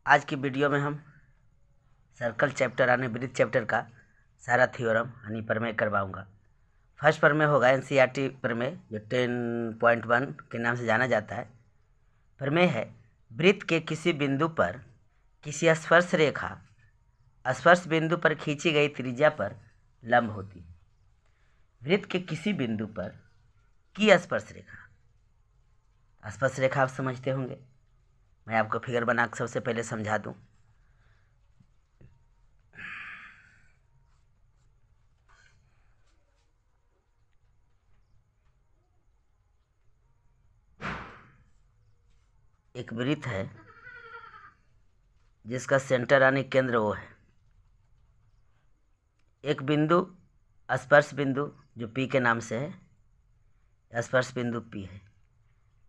आज की वीडियो में हम सर्कल चैप्टर यानी वृत्त चैप्टर का सारा थ्योरम यानी प्रमेय करवाऊंगा। फर्स्ट प्रमेय होगा एनसीईआरटी प्रमेय, जो 10.1 के नाम से जाना जाता है। प्रमेय है, वृत्त के किसी बिंदु पर किसी स्पर्श रेखा स्पर्श बिंदु पर खींची गई त्रिज्या पर लंब होती है। वृत्त के किसी बिंदु पर की स्पर्श रेखा आप समझते होंगे। मैं आपको फिगर बना के सबसे पहले समझा दूं। एक वृत्त है जिसका सेंटर यानी केंद्र O है। एक बिंदु स्पर्श बिंदु जो P के नाम से है, स्पर्श बिंदु P है।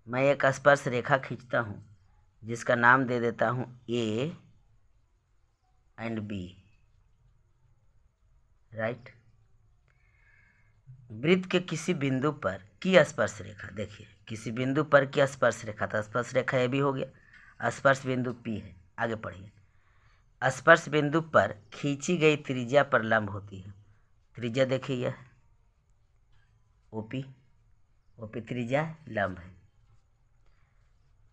मैं एक स्पर्श रेखा खींचता हूँ जिसका नाम दे देता हूँ A एंड B, राइट। वृत्त के किसी बिंदु पर की स्पर्श रेखा, देखिए किसी बिंदु पर की स्पर्श रेखा, तो स्पर्श रेखा ये भी हो गया, स्पर्श बिंदु P है। आगे पढ़िए। स्पर्श बिंदु पर खींची गई त्रिज्या पर लंब होती है। त्रिज्या देखिए यह ओपी त्रिज्या लंब है।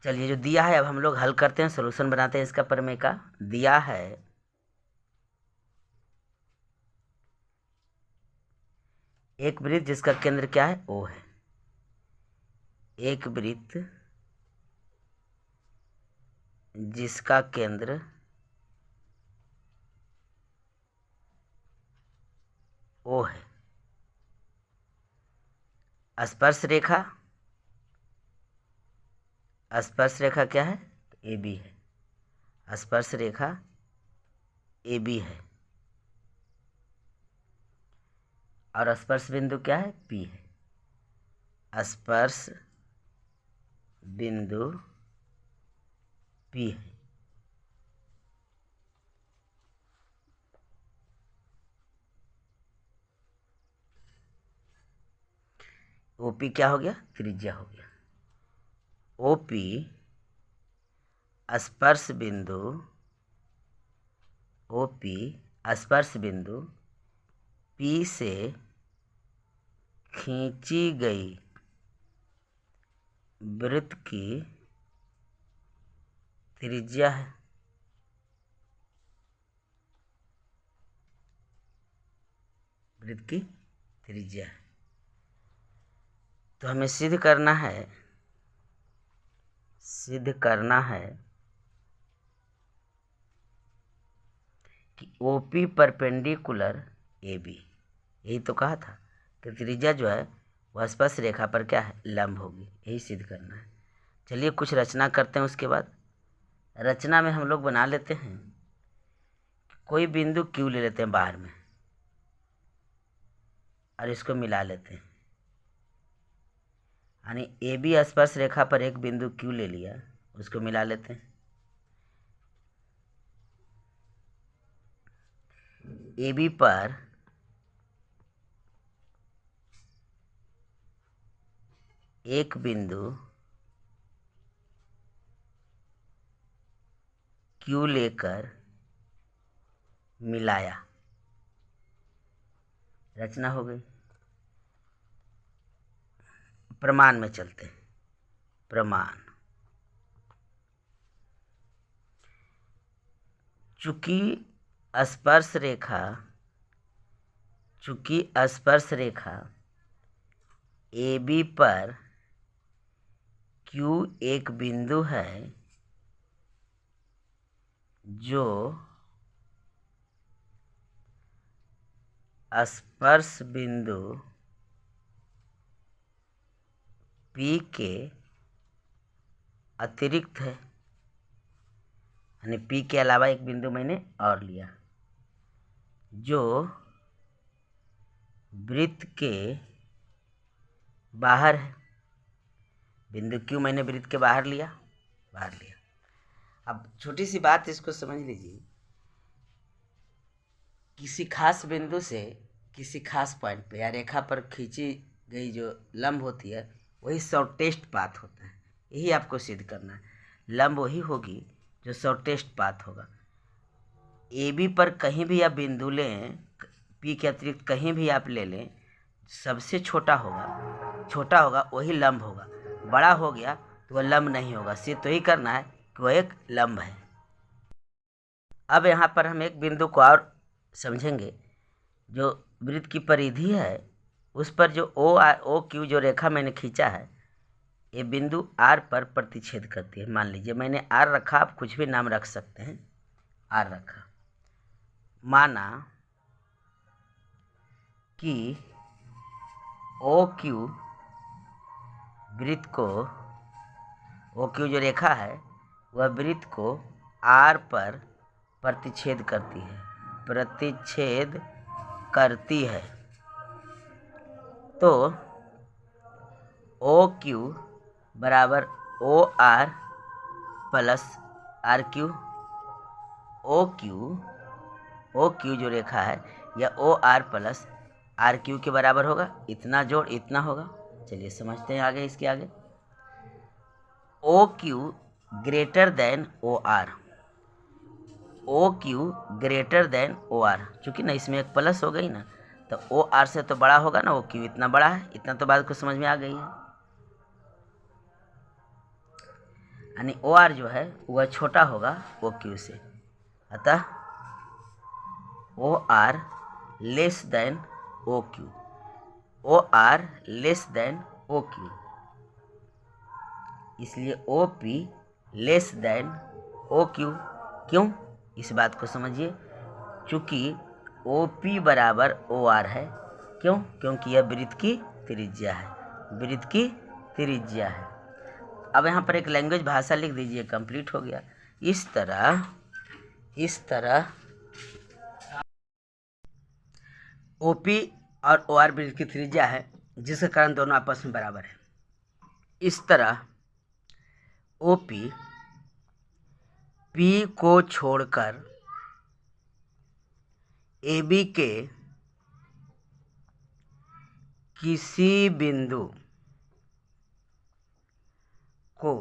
चलिए, जो दिया है अब हम लोग हल करते हैं, सॉल्यूशन बनाते हैं इसका प्रमेय का। दिया है एक वृत्त जिसका केंद्र क्या है, O है। एक वृत्त जिसका केंद्र O है। स्पर्श रेखा क्या है, AB है। स्पर्श रेखा AB है और स्पर्श बिंदु क्या है, P है। स्पर्श बिंदु P है। OP क्या हो गया, त्रिज्या हो गया। OP स्पर्श बिंदु P से खींची गई वृत्त की त्रिज्या है। वृत्त की त्रिज्या है। तो हमें सिद्ध करना है कि OP परपेंडिकुलर AB। यही तो कहा था कि त्रिज्या जो है वह स्पर्श रेखा पर क्या है, लंब होगी। यही सिद्ध करना है। चलिए कुछ रचना करते हैं। उसके बाद रचना में हम लोग बना लेते हैं, कोई बिंदु Q ले लेते हैं बाहर में और इसको मिला लेते हैं। यानी AB स्पर्श रेखा पर एक बिंदु Q ले लिया, उसको मिला लेते हैं। AB पर एक बिंदु Q लेकर मिलाया, रचना हो गई। प्रमाण में चलते हैं। प्रमाण, चूंकि स्पर्श रेखा AB पर Q एक बिंदु है जो स्पर्श बिंदु P के अतिरिक्त है। यानी P के अलावा एक बिंदु मैंने और लिया जो वृत्त के बाहर है। बिंदु Q मैंने वृत्त के बाहर लिया। अब छोटी सी बात इसको समझ लीजिए, किसी खास बिंदु से किसी खास पॉइंट पे या रेखा पर खींची गई जो लंब होती है वही शॉर्टेस्ट पाथ होता है। यही आपको सिद्ध करना है। लंब वही होगी जो शॉर्टेस्ट पाथ होगा। ए बी पर कहीं भी आप बिंदु लें, पी के अतिरिक्त कहीं भी आप ले लें, सबसे छोटा होगा वही लंब होगा। बड़ा हो गया तो वह लंब नहीं होगा। सिर्फ तो ही करना है कि वह एक लंब है। अब यहाँ पर हम एक बिंदु को और समझेंगे। जो वृत्त की परिधि है उस पर जो ओ क्यू जो रेखा मैंने खींचा है, ये बिंदु आर पर प्रतिच्छेद करती है। मान लीजिए मैंने आर रखा, आप कुछ भी नाम रख सकते हैं। आर रखा, माना कि ओ क्यू वृत्त को, ओ क्यू जो रेखा है वह वृत्त को आर पर प्रतिच्छेद करती है। तो ओ क्यू बराबर O R plus R Q. O Q जो रेखा है यह O R plus R Q के बराबर होगा। इतना जोड़ इतना होगा। चलिए समझते हैं आगे। इसके आगे O Q greater than O R, O Q greater than O R, चूँकि ना इसमें एक प्लस हो गई ना, तो ओ आर से तो बड़ा होगा ना। ओ क्यू इतना बड़ा है, इतना तो बात को समझ में आ गई है। यानी ओ आर जो है वह छोटा होगा ओ क्यू से। अतः O R less than O Q, O R less than O Q, इसलिए O P less than O Q. क्यों? इस बात को समझिए। चूँकि ओ पी बराबर ओ आर है। क्यों? क्योंकि यह वृत्त की त्रिज्या है, वृत्त की त्रिज्या है। अब यहाँ पर एक लैंग्वेज भाषा लिख दीजिए, कंप्लीट हो गया। इस तरह ओ पी और ओ आर वृत्त की त्रिज्या है, जिसके कारण दोनों आपस में बराबर है। इस तरह ओ पी को छोड़कर ए बी के किसी बिंदु को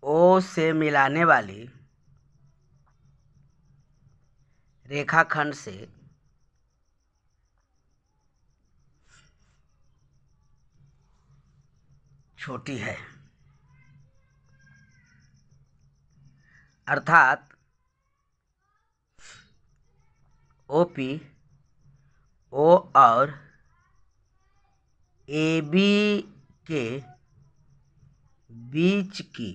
ओ से मिलाने वाली रेखाखंड से छोटी है। अर्थात ओ पी ओ और ए बी के बीच की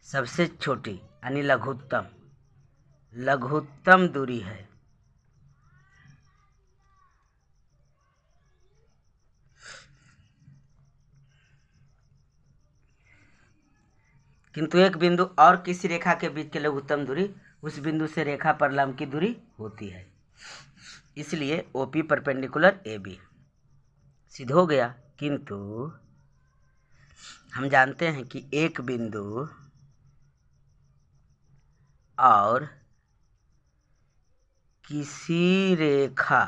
सबसे छोटी यानी लघुत्तम दूरी है। किंतु एक बिंदु और किसी रेखा के बीच की लघुत्तम दूरी उस बिंदु से रेखा पर लंब की दूरी होती है। इसलिए O P perpendicular A B सिद्ध हो गया। किंतु हम जानते हैं कि एक बिंदु और किसी रेखा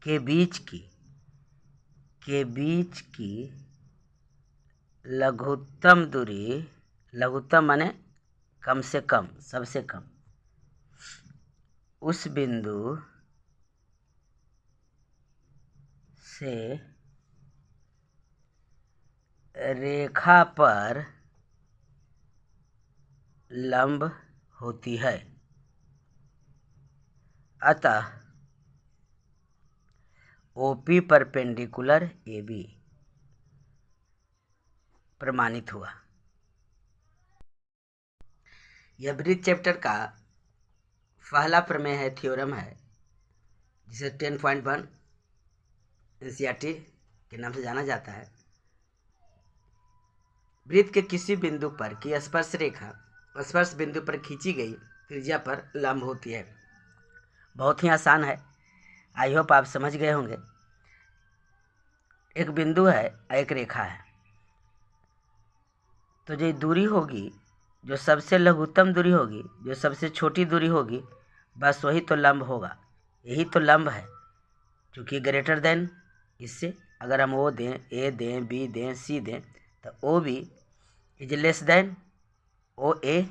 के बीच की लघुत्तम दूरी, लघुत्तम माने कम से कम, सबसे कम, उस बिंदु से रेखा पर लंब होती है। अतः O P perpendicular A B प्रमाणित हुआ। यह वृत्त चैप्टर का पहला प्रमेय है, थ्योरम है, जिसे 10.1 एनसीईआरटी के नाम से जाना जाता है। वृत्त के किसी बिंदु पर की स्पर्श रेखा स्पर्श बिंदु पर खींची गई त्रिज्या पर लंब होती है। बहुत ही आसान है, आई होप आप समझ गए होंगे। एक बिंदु है, एक रेखा है, तो जो दूरी होगी, जो सबसे लघुत्तम दूरी होगी, जो सबसे छोटी दूरी होगी, बस वही तो लंब होगा। यही तो लंब है, क्योंकि ग्रेटर देन इससे अगर हम ओ दें, ए दें, बी दें, सी दें, तो O B is less than O A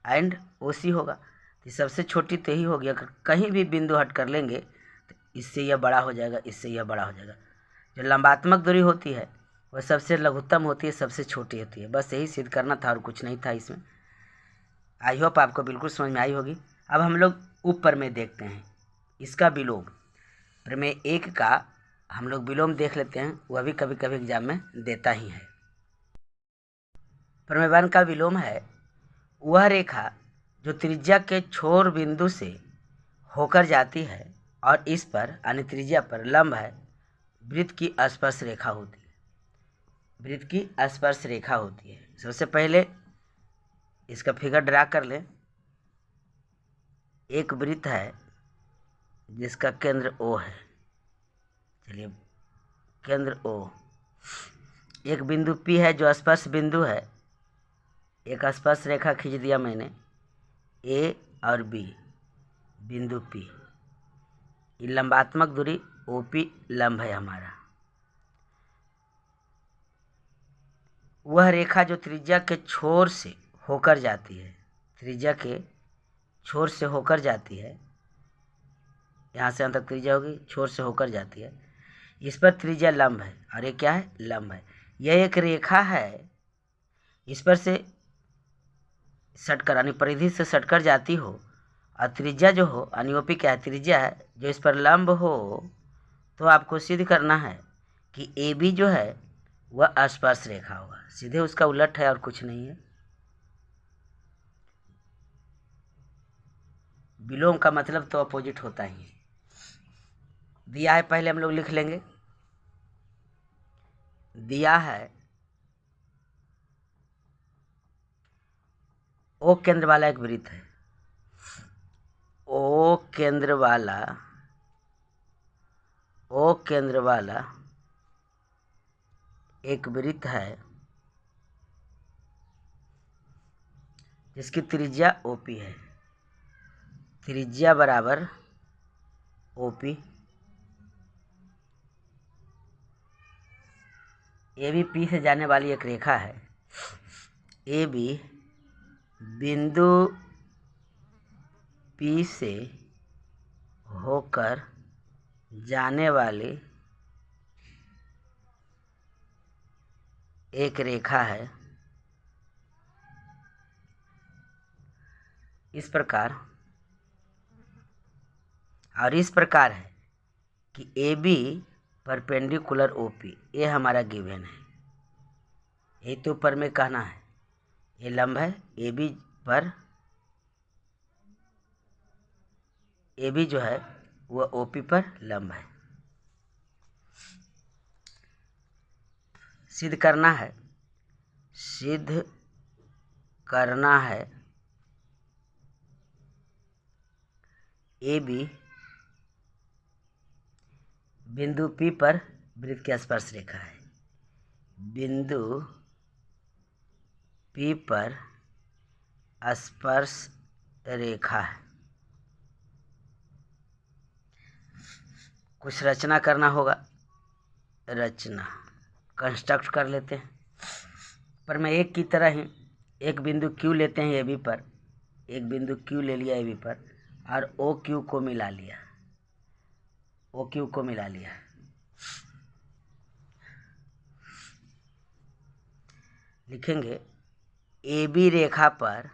and O C होगा। तो सबसे छोटी तो ही होगी। अगर कहीं भी बिंदु हट कर लेंगे तो इससे यह बड़ा हो जाएगा, इससे यह बड़ा हो जाएगा। जो लंबात्मक दूरी होती है वह सबसे लघुत्तम होती है, सबसे छोटी होती है। बस यही सिद्ध करना था और कुछ नहीं था इसमें। आई होप आपको बिल्कुल समझ में आई होगी। अब हम लोग उप प्रमेय देखते हैं, इसका विलोम। प्रमेय 1 का हम लोग विलोम देख लेते हैं, वह भी कभी कभी एग्जाम में देता ही है। प्रमेय 1 का विलोम है वह रेखा जो त्रिज्या के छोर बिंदु से होकर जाती है और इस पर यानी त्रिज्या पर लंब है, वृत्त की स्पर्श रेखा होती है। वृत्त की स्पर्श रेखा होती है। सबसे पहले इसका फिगर ड्रा कर लें। एक वृत्त है जिसका केंद्र O है। चलिए, केंद्र O। एक बिंदु P है जो स्पर्श बिंदु है। एक स्पर्श रेखा खींच दिया मैंने, A और B, बिंदु P। ये लंबात्मक दूरी OP लंब है हमारा। वह रेखा जो त्रिज्या के छोर से होकर जाती है, त्रिज्या के छोर से होकर जाती है, यहाँ से यहाँ तक त्रिज्या होगी, छोर से होकर जाती है, इस पर त्रिज्या लंब है। और ये क्या है? लंब है। यह एक रेखा है, इस पर से सटकर यानी परिधि से सटकर जाती हो, और त्रिज्या जो हो यानी OP क्या है? त्रिज्या है, जो इस पर लंब हो। तो आपको सिद्ध करना है कि AB जो है वह स्पर्श रेखा होगा। सीधे उसका उलट है और कुछ नहीं है। विलोम का मतलब तो अपोजिट होता ही है। दिया है, पहले हम लोग लिख लेंगे। दिया है O केंद्र वाला एक वृत्त है। O केंद्र वाला एक वृत्त है जिसकी त्रिज्या OP है। त्रिज्या बराबर OP। AB P से जाने वाली एक रेखा है। AB बिंदु P से होकर जाने वाली एक रेखा है। इस प्रकार, और इस प्रकार है कि AB परपेंडिकुलर OP, ये हमारा गिवन है। ये तो ऊपर में कहना है, ये लंब है AB पर, AB जो है वह OP पर लंब है। सिद्ध करना है AB बिंदु P पर वृत्त की स्पर्श रेखा है। बिंदु P पर स्पर्श रेखा है। कुछ रचना करना होगा। रचना कंस्ट्रक्ट कर लेते हैं। पर मैं एक की तरह ही एक बिंदु Q लेते हैं AB पर, एक बिंदु Q ले लिया AB पर, और OQ को मिला लिया, OQ को मिला लिया। लिखेंगे AB रेखा पर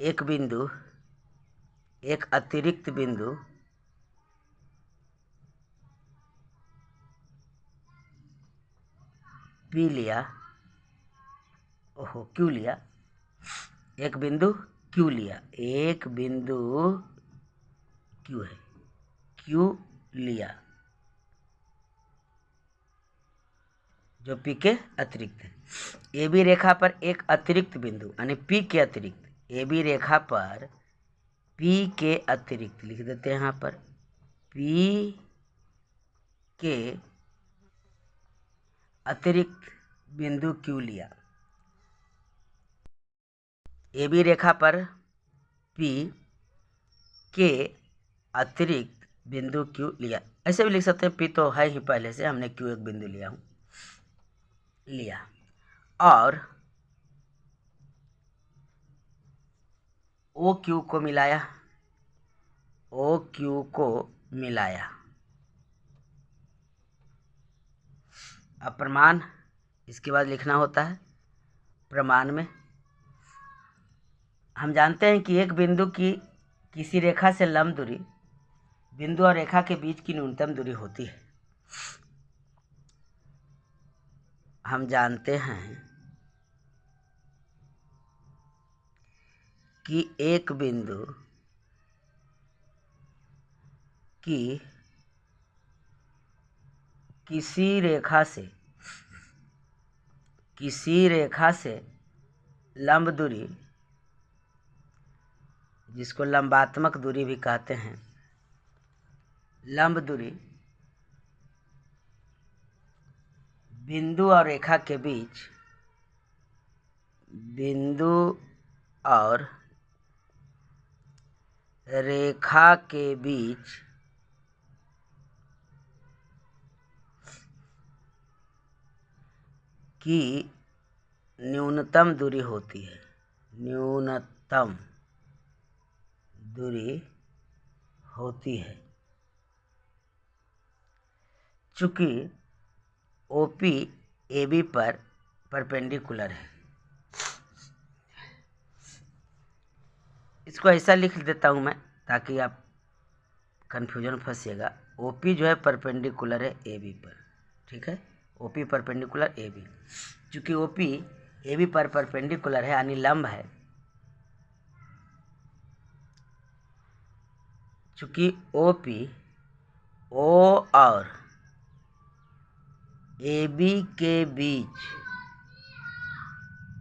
एक बिंदु, एक अतिरिक्त बिंदु P लिया, Q लिया, एक बिंदु Q लिया, एक बिंदु Q है, Q लिया जो P के अतिरिक्त है। AB रेखा पर एक अतिरिक्त बिंदु यानी P के अतिरिक्त, AB रेखा पर P के अतिरिक्त लिख देते हैं यहाँ पर, P के अतिरिक्त बिंदु Q लिया। AB रेखा पर P के अतिरिक्त बिंदु क्यू लिया। ऐसे भी लिख सकते हैं, पी तो है ही पहले से, हमने क्यू एक बिंदु लिया और ओ क्यू को मिलाया। अब प्रमाण इसके बाद लिखना होता है। प्रमाण में हम जानते हैं कि एक बिंदु की किसी रेखा से लंब दूरी बिंदु और रेखा के बीच की न्यूनतम दूरी होती है। हम जानते हैं कि एक बिंदु की किसी रेखा से लंब दूरी, जिसको लंबात्मक दूरी भी कहते हैं, लंब दूरी बिंदु और रेखा के बीच की न्यूनतम दूरी होती है। न्यूनतम दूरी होती है। चूंकि ओपी एबी पर परपेंडिकुलर है। इसको ऐसा लिख देता हूं मैं ताकि आप कन्फ्यूजन फंसिएगा। ओपी जो है परपेंडिकुलर है एबी पर, ठीक है। ओपी परपेंडिकुलर एबी, चूंकि ओपी एबी पर परपेंडिकुलर है यानी लंब है, चूंकि ओपी ओ और एबी के बीच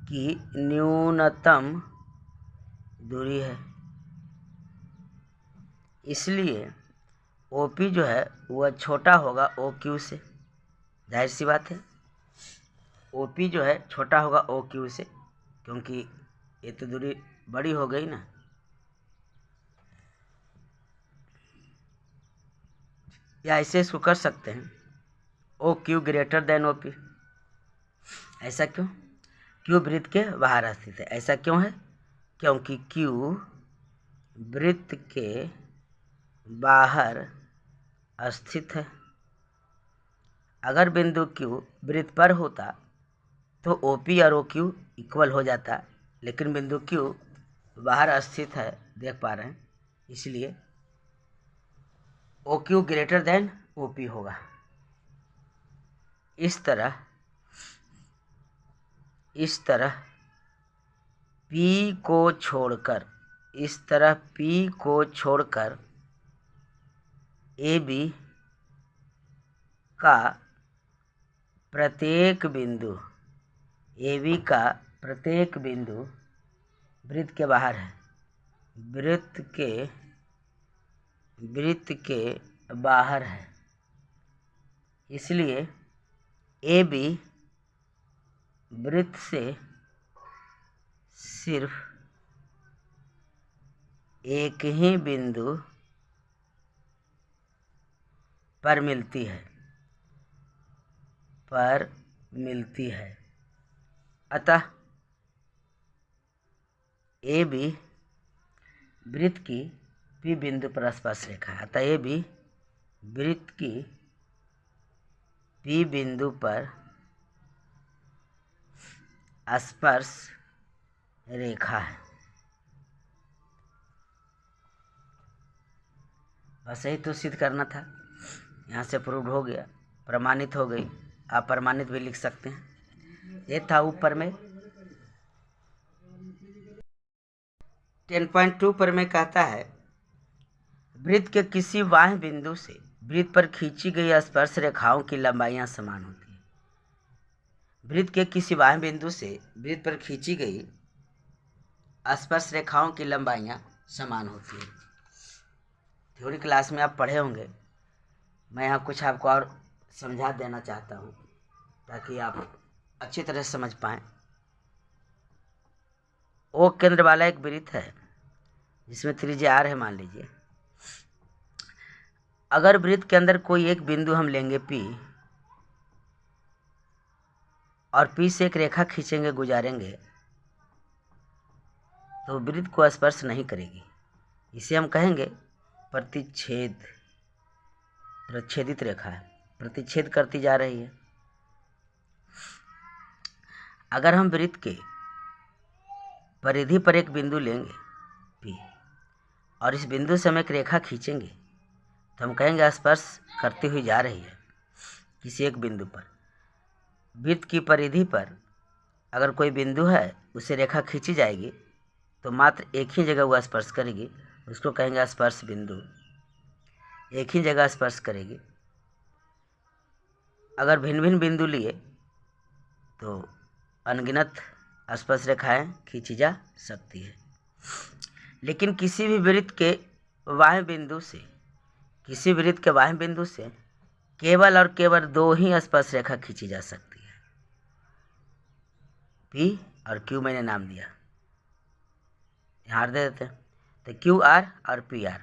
की न्यूनतम दूरी है, इसलिए ओपी जो है वह छोटा होगा ओ क्यू से। जाहिर सी बात है, ओपी जो है छोटा होगा ओ क्यू से, क्योंकि ये तो दूरी बड़ी हो गई ना। या ऐसे इसको कर सकते हैं, O Q greater than O P. ऐसा क्यों? क्यू वृत्त के बाहर स्थित है। ऐसा क्यों है? क्योंकि क्यू वृत्त के बाहर स्थित है। अगर बिंदु क्यू वृत्त पर होता तो ओपी और ओ क्यू इक्वल हो जाता, लेकिन बिंदु क्यू बाहर स्थित है, देख पा रहे हैं, इसलिए O Q greater than O P होगा। इस तरह P को छोड़कर AB का प्रत्येक बिंदु वृत्त के बाहर है। वृत्त के बाहर है, इसलिए AB वृत्त से सिर्फ एक ही बिंदु पर मिलती है। अतः AB वृत्त की P बिंदु पर स्पर्श रेखा है। अतः AB वृत्त की P बिंदु पर स्पर्श रेखा है। बस यही तो सिद्ध करना था। यहाँ से प्रूव हो गया, प्रमाणित हो गई। आप प्रमाणित भी लिख सकते हैं। ये था ऊपर में 10.2 पर में कहता है, वृत्त के किसी बाह्य बिंदु से वृत्त पर खींची गई स्पर्श रेखाओं की लंबाइयां समान होती है। वृत्त के किसी बाह्य बिंदु से वृत्त पर खींची गई स्पर्श रेखाओं की लंबाइयां समान होती है। थ्योरी क्लास में आप पढ़े होंगे, मैं यहाँ कुछ आपको और समझा देना चाहता हूँ ताकि आप अच्छी तरह समझ पाएँ। ओ केंद्र वाला एक वृत्त है जिसमें त्रिज्या r है, मान लीजिए। अगर वृत्त के अंदर कोई एक बिंदु हम लेंगे P और P से एक रेखा खींचेंगे, गुजारेंगे, तो वृत्त को स्पर्श नहीं करेगी। इसे हम कहेंगे प्रतिच्छेद, प्रच्छेदित रेखा है, प्रतिच्छेद करती जा रही है। अगर हम वृत्त के परिधि पर एक बिंदु लेंगे P और इस बिंदु से हम एक रेखा खींचेंगे, तो हम कहेंगे स्पर्श करती हुई जा रही है किसी एक बिंदु पर। वृत्त की परिधि पर अगर कोई बिंदु है, उसे रेखा खींची जाएगी तो मात्र एक ही जगह वह स्पर्श करेगी, उसको कहेंगे स्पर्श बिंदु, एक ही जगह स्पर्श करेगी। अगर भिन्न भिन्न बिंदु लिए तो अनगिनत स्पर्श रेखाएं खींची जा सकती है। लेकिन किसी भी वृत्त के बाह्य बिंदु से केवल और केवल दो ही स्पर्श रेखा खींची जा सकती है। P और Q मैंने नाम दिया, यहाँ दे देते हैं। तो QR और PR,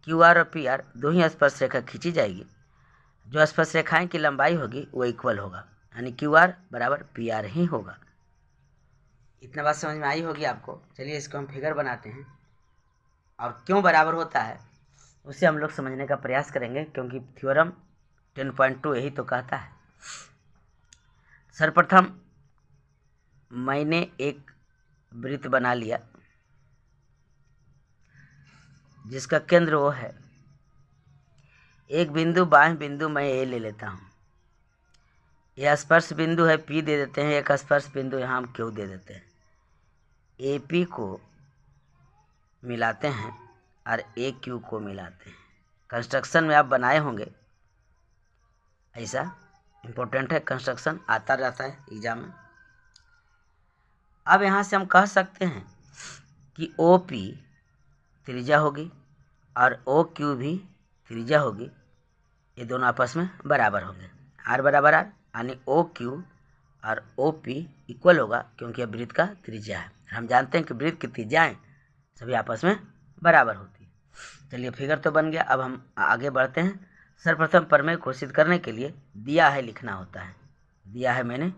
QR और PR दो ही स्पर्श रेखा खींची जाएगी। जो स्पर्श रेखाएं की लंबाई होगी वो इक्वल होगा, यानी QR बराबर PR ही होगा। इतना बात समझ में आई होगी आपको। चलिए इसको हम फिगर बनाते हैं और क्यों बराबर होता है उसे हम लोग समझने का प्रयास करेंगे, क्योंकि थ्योरम 10.2 यही तो कहता है। सर्वप्रथम मैंने एक वृत्त बना लिया जिसका केंद्र O है। एक बिंदु बाह्य बिंदु मैं A ले लेता हूँ, यह स्पर्श बिंदु है P दे देते हैं, एक स्पर्श बिंदु यहाँ हम Q दे देते हैं। AP को मिलाते हैं और AQ को मिलाते हैं। कंस्ट्रक्शन में आप बनाए होंगे, ऐसा इम्पोर्टेंट है, कंस्ट्रक्शन आता रहता है एग्जाम में। अब यहाँ से हम कह सकते हैं कि OP त्रिज्या होगी और OQ भी त्रिज्या होगी, ये दोनों आपस में बराबर होंगे। R बराबर R, यानी OQ और OP इक्वल होगा, क्योंकि यह वृत्त का त्रिज्या है। हम जानते हैं कि वृत्त की त्रिज्याएं सभी आपस में बराबर होती है। चलिए फिगर तो बन गया, अब हम आगे बढ़ते हैं। सर्वप्रथम प्रमेय घोषित करने के लिए दिया है लिखना होता है। दिया है मैंने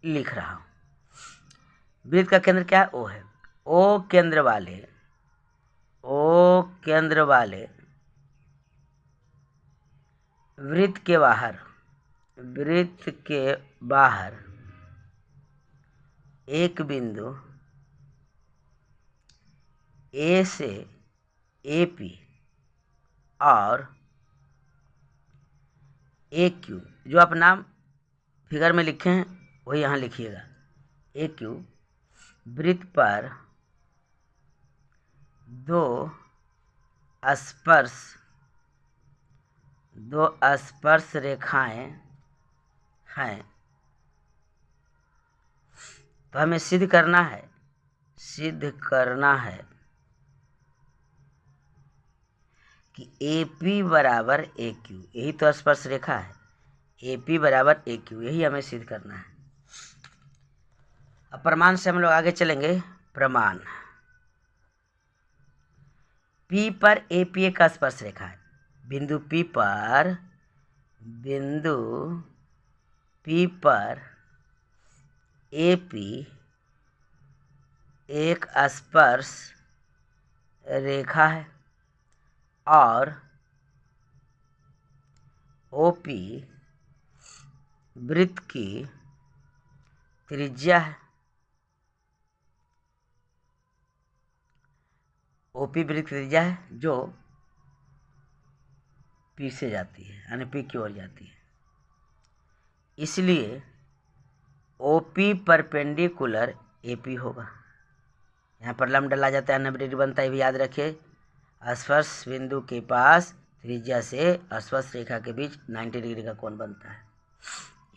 लिख रहा हूँ। वृत्त का केंद्र क्या है? O है। O केंद्र वाले वृत्त के बाहर एक बिंदु A से AP और AQ, जो आप नाम फिगर में लिखे हैं वही यहाँ लिखिएगा। AQ वृत्त पर दो स्पर्श रेखाएं हैं, तो हमें सिद्ध करना है कि AP बराबर AQ, यही तो स्पर्श रेखा है। AP बराबर AQ, यही हमें सिद्ध करना है। अब प्रमाण से हम लोग आगे चलेंगे। प्रमाण, P पर AP एक स्पर्श रेखा है। बिंदु P पर AP एक स्पर्श रेखा है और OP वृत्त की त्रिज्या है। OP वृत्त की त्रिज्या है जो P से जाती है, यानी P की ओर जाती है। इसलिए OP परपेंडिकुलर AP होगा। यहाँ पर लंब डला जाता है, 90 डिग्री बनता है, भी याद रखिए। स्पर्श बिंदु के पास त्रिज्या से स्पर्श रेखा के बीच 90 डिग्री का कोण बनता है।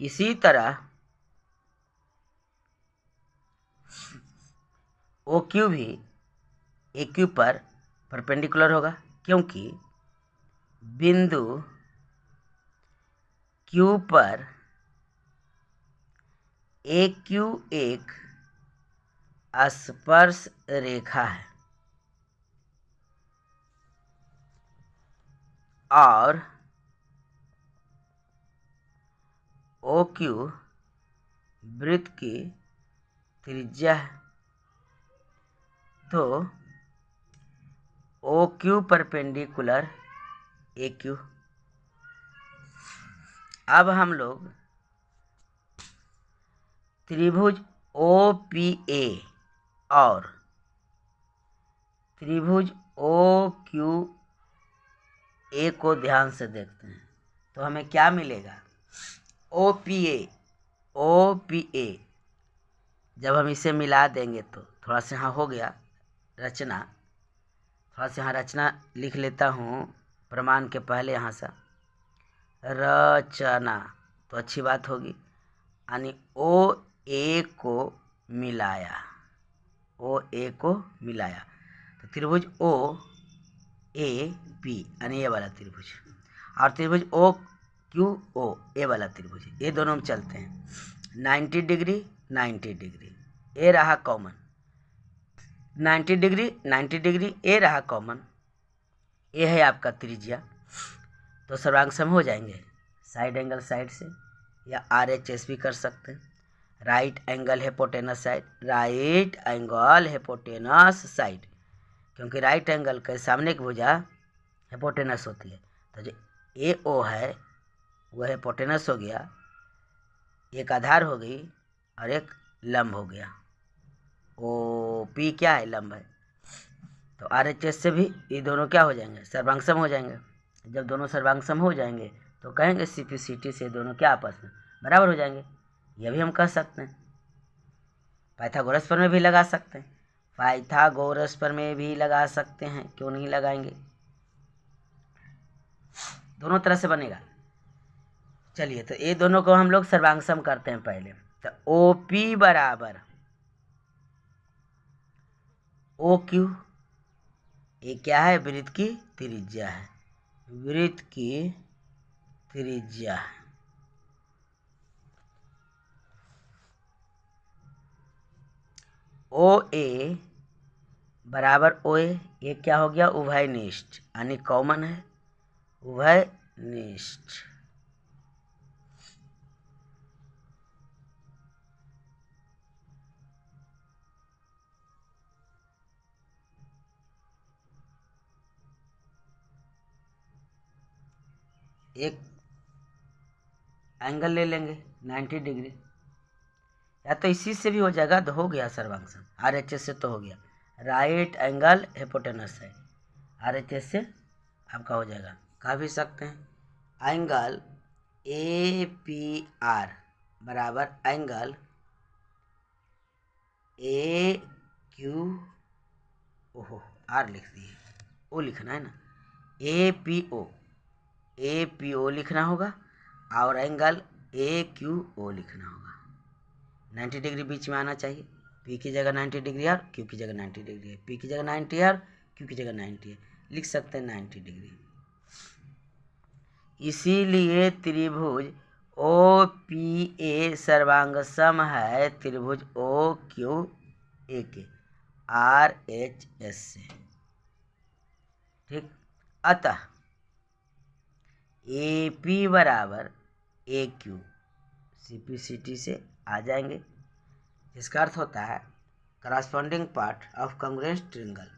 इसी तरह OQ भी AQ पर परपेंडिकुलर होगा, क्योंकि बिंदु Q पर AQ एक स्पर्श रेखा है। और ओ क्यू वृत्त की त्रिज्या है, तो O Q perpendicular A Q. अब हम लोग त्रिभुज ओ पी ए और त्रिभुज ओ क्यू ए को ध्यान से देखते हैं तो हमें क्या मिलेगा। ओ पी ए जब हम इसे मिला देंगे तो थोड़ा सा यहाँ हो गया रचना, थोड़ा सा यहाँ रचना लिख लेता हूँ प्रमाण के पहले यहाँ से रचना, तो अच्छी बात होगी। यानी ओ ए को मिलाया, ओ ए को मिलाया तो त्रिभुज ओ ए पी यानी ये वाला त्रिभुज, और त्रिभुज ओ क्यू ओ ए वाला त्रिभुज, ये दोनों में चलते हैं 90 डिग्री 90 डिग्री, ए रहा कॉमन 90 डिग्री 90 डिग्री, ए रहा कॉमन, ए है आपका त्रिज्या, तो सर्वांग सम हो जाएंगे साइड एंगल साइड से, या RHS भी कर सकते हैं। Right angle hypotenuse side, right angle hypotenuse side, क्योंकि राइट एंगल के सामने की भुजा हिपोटेनस होती है, तो जो ए ओ है वह हिपोटेनस हो गया, एक आधार हो गई और एक लंब हो गया। ओ पी क्या है, लंब है, तो RHS से भी ये दोनों क्या हो जाएंगे, सर्वांगसम हो जाएंगे। जब दोनों सर्वांगसम हो जाएंगे तो कहेंगे CPCT से दोनों क्या आपस में बराबर हो जाएंगे। यह भी हम कह सकते हैं, पाइथागोरस पर में भी लगा सकते हैं, पाइथागोरस पर में भी लगा सकते हैं, क्यों नहीं लगाएंगे, दोनों तरह से बनेगा। चलिए तो ये दोनों को हम लोग सर्वांगसम करते हैं पहले, तो OP बराबर ओ क्यू, ये क्या है, वृत्त की त्रिज्या है, वृत्त की त्रिज्या है, ओ ए बराबर ओ ए, ये क्या हो गया, उभयनिष्ठ यानी कॉमन है, उभयनिष्ठ। एक एंगल ले लेंगे 90 डिग्री, या तो इसी से भी हो जाएगा, तो हो गया सर्वांगसम, RHS से तो हो गया, राइट एंगल हिपोटेनस है, RHS से आपका हो जाएगा, कह भी सकते हैं एंगल APR बराबर एंगल AQ, ओहो आर लिख दिए, ओ लिखना है ना, APO लिखना होगा, और एंगल AQO लिखना होगा, 90 डिग्री बीच में आना चाहिए, P की जगह 90 डिग्री और Q की जगह 90 डिग्री है, P की जगह 90 है और Q की जगह 90 है, लिख सकते हैं 90 डिग्री। इसीलिए त्रिभुज OPA सर्वांगसम है त्रिभुज OQA के RHS से, ठीक। अतः AP बराबर AQ CPCT से आ जाएंगे, जिसका अर्थ होता है corresponding part of congruence triangle,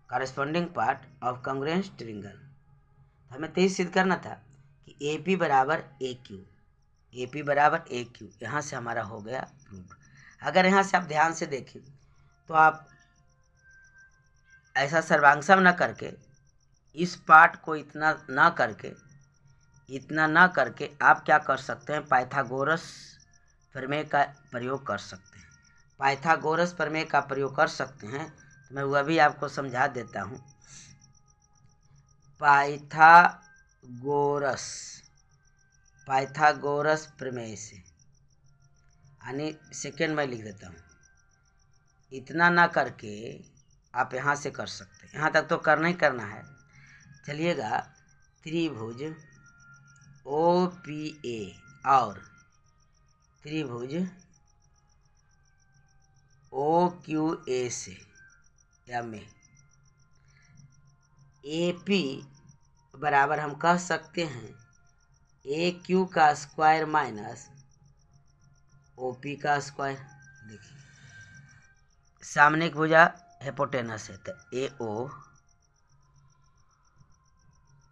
corresponding part of congruence triangle. हमें तो सिद्ध करना था कि AP बराबर AQ, AP बराबर AQ, यहाँ से हमारा हो गया प्रूफ। अगर यहाँ से आप ध्यान से देखें तो आप ऐसा सर्वांगसम न करके, इस पार्ट को इतना ना करके आप क्या कर सकते हैं, पाइथागोरस प्रमेय का प्रयोग कर सकते हैं। पाइथागोरस प्रमेय का प्रयोग कर सकते हैं तो मैं वह भी आपको समझा देता हूँ। पाइथागोरस प्रमेय से, यानी सेकेंड में लिख देता हूँ, इतना ना करके आप यहाँ से कर सकते हैं, यहाँ तक तो करना ही करना है। चलिएगा, त्रिभुज OPA और त्रिभुज OQA से या में AP बराबर हम कह सकते हैं ए क्यू का स्क्वायर माइनस ओ पी का स्क्वायर। देखिए सामने की भुजा हिपोटेनस है तो ए ओ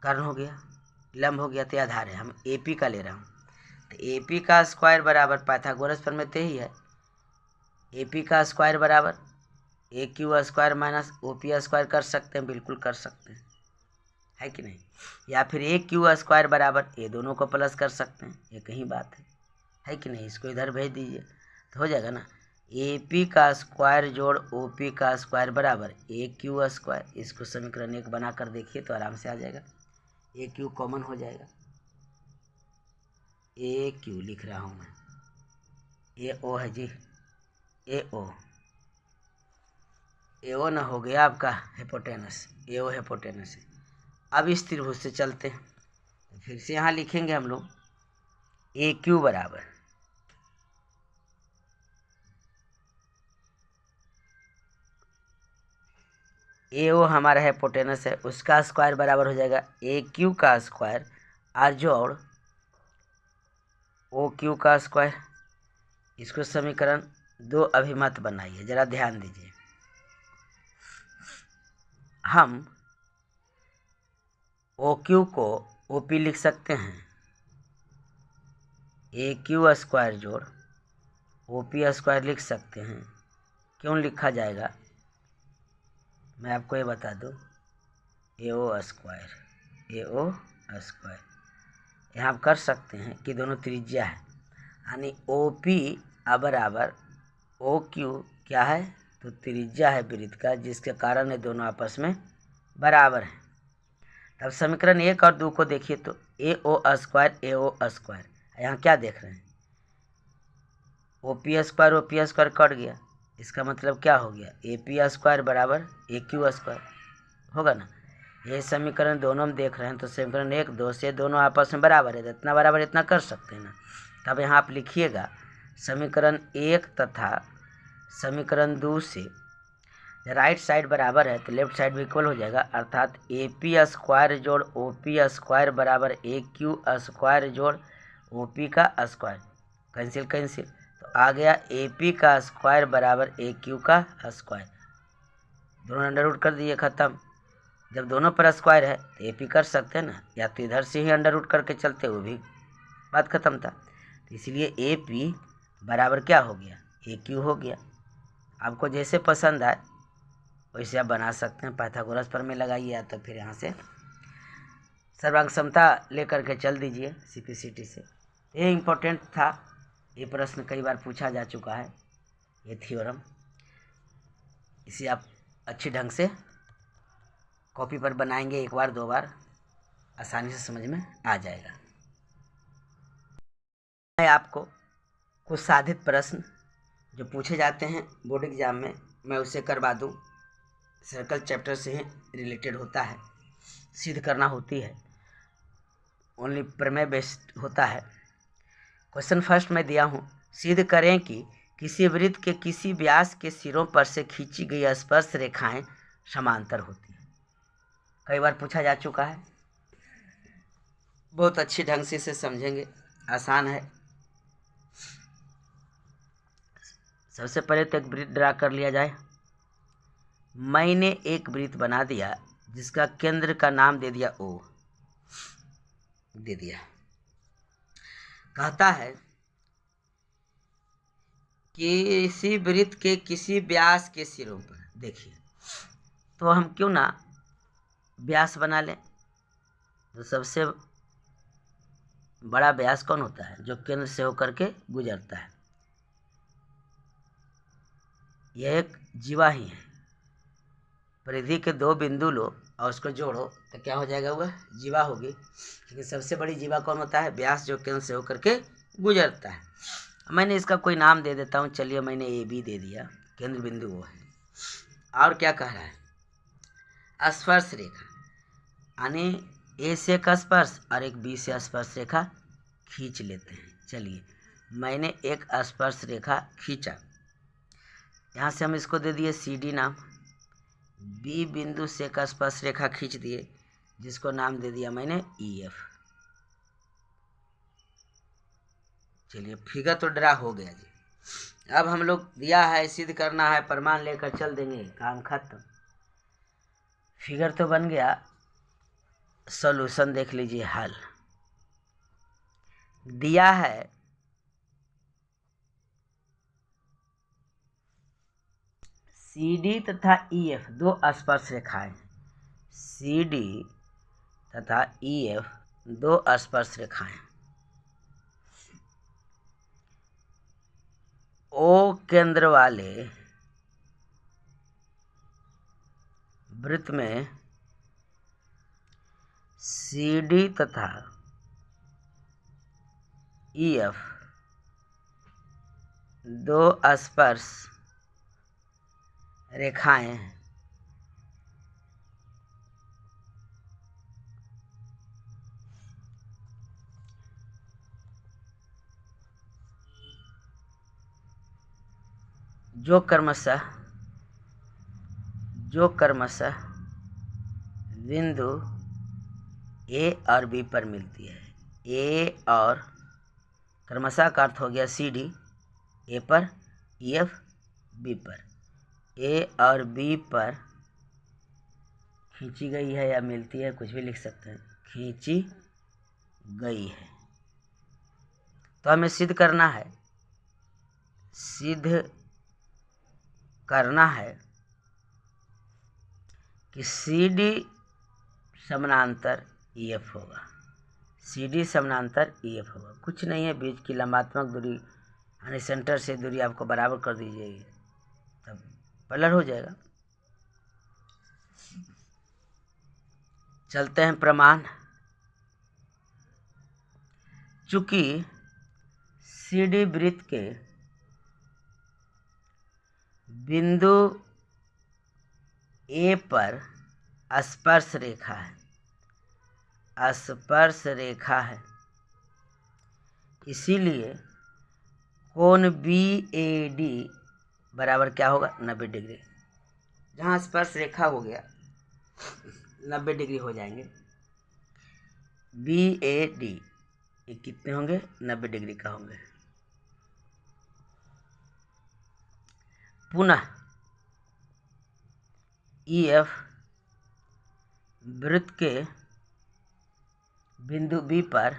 कर्ण हो गया, लंब हो गया तो आधार है, हम ए पी का ले रहा हूँ तो ए पी का स्क्वायर बराबर पाइथागोरस प्रमेय तो ही है, ए पी का स्क्वायर बराबर A Q square minus O P square कर सकते हैं, बिल्कुल कर सकते हैं, है कि नहीं। या फिर ए क्यू स्क्वायर बराबर ये दोनों को प्लस कर सकते हैं, ये कहीं बात है कि नहीं। इसको इधर भेज दीजिए तो हो जाएगा ना, ए पी का स्क्वायर जोड़ ओ पी का स्क्वायर बराबर ए क्यू स्क्वायर। इसको समीकरण 1 बना कर देखिए तो आराम से आ जाएगा, ए क्यू कॉमन हो जाएगा, ए क्यू लिख रहा हूँ मैं, ए ओ है जी, ए ओ ना हो गया आपका हिपोटेनस, ए ओ हिपोटेनस है। अब इस त्रिभुज से चलते हैं तो फिर से यहाँ लिखेंगे हम लोग ए क्यू बराबर ए ओ हमारा हिपोटेनस है, उसका स्क्वायर बराबर हो जाएगा ए क्यू का स्क्वायर और जोड़ ओ क्यू का स्क्वायर। इसको समीकरण 2 अभी मत बनाइए, जरा ध्यान दीजिए। हम ओ क्यू को ओ पी लिख सकते हैं, ए क्यू स्क्वायर जोड़ ओ पी स्क्वायर लिख सकते हैं। क्यों लिखा जाएगा मैं आपको ये बता दूं, ए ओ स्क्वायर, ए ओ स्क्वायर यहाँ आप कर सकते हैं कि दोनों त्रिज्या है, यानी ओ पी बराबर ओ क्यू क्या है तो त्रिज्या है वृत्त का, जिसके कारण ये दोनों आपस में बराबर हैं। तब समीकरण 1 और 2 को देखिए तो ए ओ स्क्वायर, यहाँ क्या देख रहे हैं, ओ पी स्क्वायर कट गया, इसका मतलब क्या हो गया, ए पी स्क्वायर बराबर ए क्यू स्क्वायर होगा ना। ये समीकरण दोनों में देख रहे हैं तो समीकरण 1 2 से दोनों आपस में बराबर है, तो इतना बराबर इतना कर सकते हैं ना। तब यहाँ आप लिखिएगा समीकरण 1 तथा समीकरण 2 से राइट साइड बराबर है तो लेफ्ट साइड भी इक्वल हो जाएगा, अर्थात ए पी स्क्वायर जोड़ ओ पी स्क्वायर बराबर ए क्यू स्क्वायर जोड़ ओ पी का स्क्वायर, कैंसिल कैंसिल तो आ गया ए पी का स्क्वायर बराबर ए क्यू का स्क्वायर, दोनों अंडर रूट कर दिए, खत्म। जब दोनों पर स्क्वायर है तो ए पी कर सकते हैं ना, या तो इधर से ही अंडर रूट करके चलते, वो भी बात खत्म था। तो इसलिए ए पी बराबर क्या हो गया, ए क्यू हो गया। आपको जैसे पसंद आए वैसे आप बना सकते हैं, पाइथागोरस प्रमेय लगाइए या तो फिर यहाँ से सर्वांग समता लेकर के चल दीजिए सीपीसीटी से। ये इम्पोर्टेंट था, ये प्रश्न कई बार पूछा जा चुका है, ये थ्योरम, इसे आप अच्छी ढंग से कॉपी पर बनाएंगे 1 बार 2 बार, आसानी से समझ में आ जाएगा। मैं आपको कुछ साधित प्रश्न जो पूछे जाते हैं बोर्ड एग्जाम में मैं उसे करवा दूं, सर्कल चैप्टर से ही रिलेटेड होता है, सिद्ध करना होती है, ओनली प्रमेय बेस्ड होता है। क्वेश्चन फर्स्ट में दिया हूँ, सिद्ध करें कि किसी वृत्त के किसी व्यास के सिरों पर से खींची गई स्पर्श रेखाएं समांतर होती हैं। कई बार पूछा जा चुका है, बहुत अच्छी ढंग से इसे समझेंगे, आसान है। सबसे पहले तो एक वृत्त ड्रा कर लिया जाए। मैंने एक वृत्त बना दिया जिसका केंद्र का नाम दे दिया ओ, दे दिया। कहता है किसी वृत्त के किसी व्यास के सिरों पर, देखिए तो हम क्यों ना व्यास बना लें, तो सबसे बड़ा व्यास कौन होता है, जो केंद्र से होकर के गुजरता है, यह एक जीवा ही है। परिधि के 2 बिंदु लो और उसको जोड़ो तो क्या हो जाएगा, वह जीवा होगी। लेकिन सबसे बड़ी जीवा कौन होता है, व्यास, जो केंद्र से होकर के गुजरता है। मैंने इसका कोई नाम दे देता हूँ, चलिए मैंने ए बी दे दिया, केंद्र बिंदु वो है। और क्या कह रहा है, स्पर्श रेखा, यानी ए से एक स्पर्श और एक बी से स्पर्श रेखा खींच लेते हैं। चलिए मैंने एक स्पर्श रेखा खींचा, यहाँ से हम इसको दे दिए सी डी नाम, बी बिंदु से एक स्पर्श रेखा खींच दिए, जिसको नाम दे दिया मैंने EF। चलिए फिगर तो ड्रा हो गया जी। अब हम लोग दिया है, सिद्ध करना है, प्रमाण लेकर चल देंगे, काम खत्म। फिगर तो बन गया, सॉल्यूशन देख लीजिए। हल दिया है CD तथा EF दो स्पर्श रेखाएं, CD तथा EF दो स्पर्श रेखाएं। O केंद्र वाले वृत्त में CD तथा EF दो स्पर्श रेखाएं हैं। जो क्रमशः बिंदु A और B पर मिलती है। A और क्रमशः का अर्थ हो गया CD A पर, EF B पर। A और B पर खींची गई है या मिलती है, कुछ भी लिख सकते हैं, खींची गई है। तो हमें सिद्ध करना है कि CD समानांतर EF होगा। CD समानांतर EF होगा। कुछ नहीं है, बीच की लंबात्मक दूरी यानी सेंटर से दूरी आपको बराबर कर दीजिएगी, तब पैरेलल हो जाएगा। चलते हैं प्रमाण। चूंकि CD वृत्त के बिंदु A पर स्पर्श रेखा है, इसीलिए कोण BAD बराबर क्या होगा, 90 डिग्री। जहाँ स्पर्श रेखा हो गया 90 डिग्री हो जाएंगे। BAD ये कितने होंगे, 90 डिग्री का होंगे। पुनः EF वृत्त के बिंदु B पर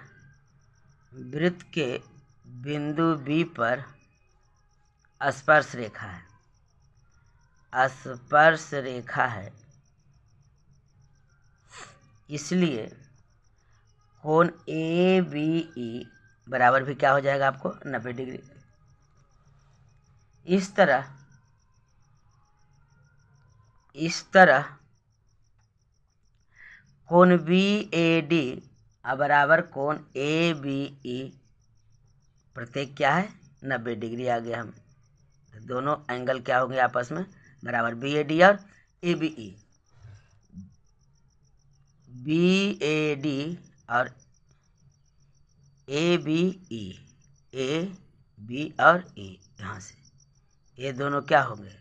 स्पर्श रेखा है, इसलिए कोण ABE बराबर भी क्या हो जाएगा आपको, 90 डिग्री। इस तरह कोण BAD बराबर कोण ABE प्रत्येक क्या है, 90 डिग्री आ गया। हम दोनों एंगल क्या होंगे आपस में बराबर, BAD और ABE। BAD और ABE, AB और E, यहाँ से ये दोनों क्या होंगे,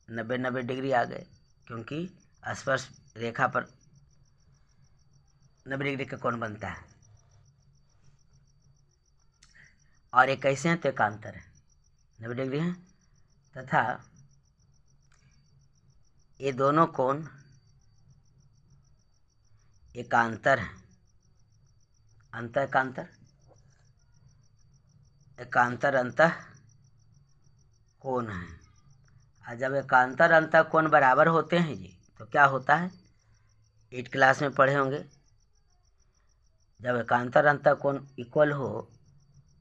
90 डिग्री आ गए, क्योंकि स्पर्श रेखा पर 90 डिग्री का कोण बनता है। और ये कैसे हैं, तो एकांतर है, 90 डिग्री है, तथा ये दोनों कोण एकांतर है। एकांतर अंतः कोण है। और जब एकांतर अंतः कोण बराबर होते हैं जी, तो क्या होता है, 8 क्लास में पढ़े होंगे, जब एकांतर अंतः कोण इक्वल हो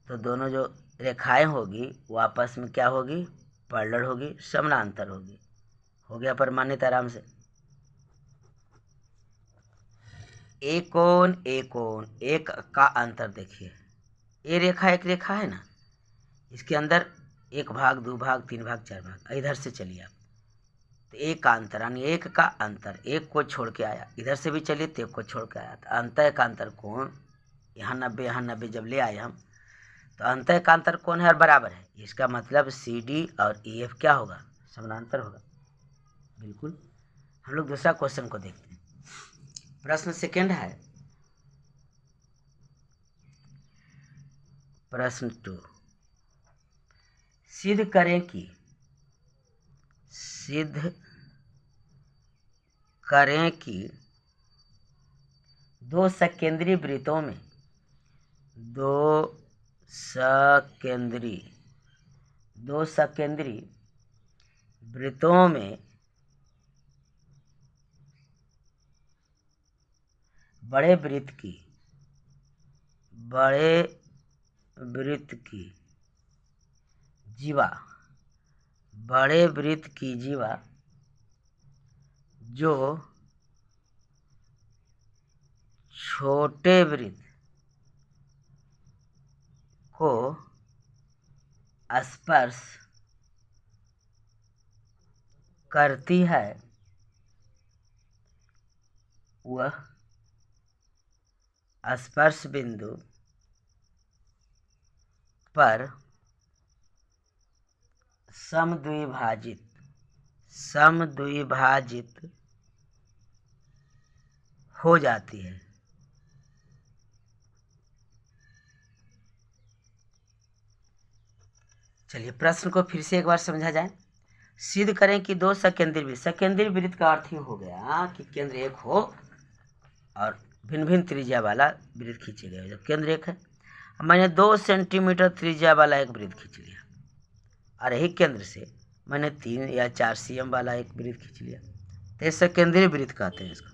तो दोनों जो रेखाएं होगी वो आपस में क्या होगी, पैरेलल होगी, समानांतर होगी। हो गया प्रमाणित आराम से। एक का अंतर देखिए, ये रेखा एक रेखा है ना, इसके अंदर 1 भाग 2 भाग 3 भाग 4 भाग, इधर से चलिए आप, तो एक का अंतर यानी एक का अंतर, एक को छोड़ के आया, इधर से भी चलिए तो एक को छोड़ के आया, तो अंतः का अंतर कोण यहाँ 90 जब ले आए हम, तो अंतः का अंतर कोण है और बराबर है। इसका मतलब CD और EF क्या होगा, समानांतर होगा। बिल्कुल। हम लोग दूसरा क्वेश्चन को देखते हैं। प्रश्न सेकंड है, प्रश्न 2, सिद्ध करें कि दो सकेंद्री वृत्तों में बड़े वृत्त की जीवा जो छोटे वृत्त को स्पर्श करती है वह स्पर्श बिंदु पर समद्विभाजित हो जाती है। चलिए प्रश्न को फिर से एक बार समझा जाए। सिद्ध करें कि दो सकेंद्री वृत्त का अर्थ ही हो गया कि केंद्र एक हो और भिन्न भिन्न त्रिज्या वाला वृत्त खींचे गए। जब केंद्र एक है, मैंने 2 सेंटीमीटर त्रिज्या वाला एक वृत्त खींच लिया और यही केंद्र से मैंने 3 या 4 cm वाला एक वृत्त खींच लिया, तो सकेंद्री वृत्त कहते हैं इसको।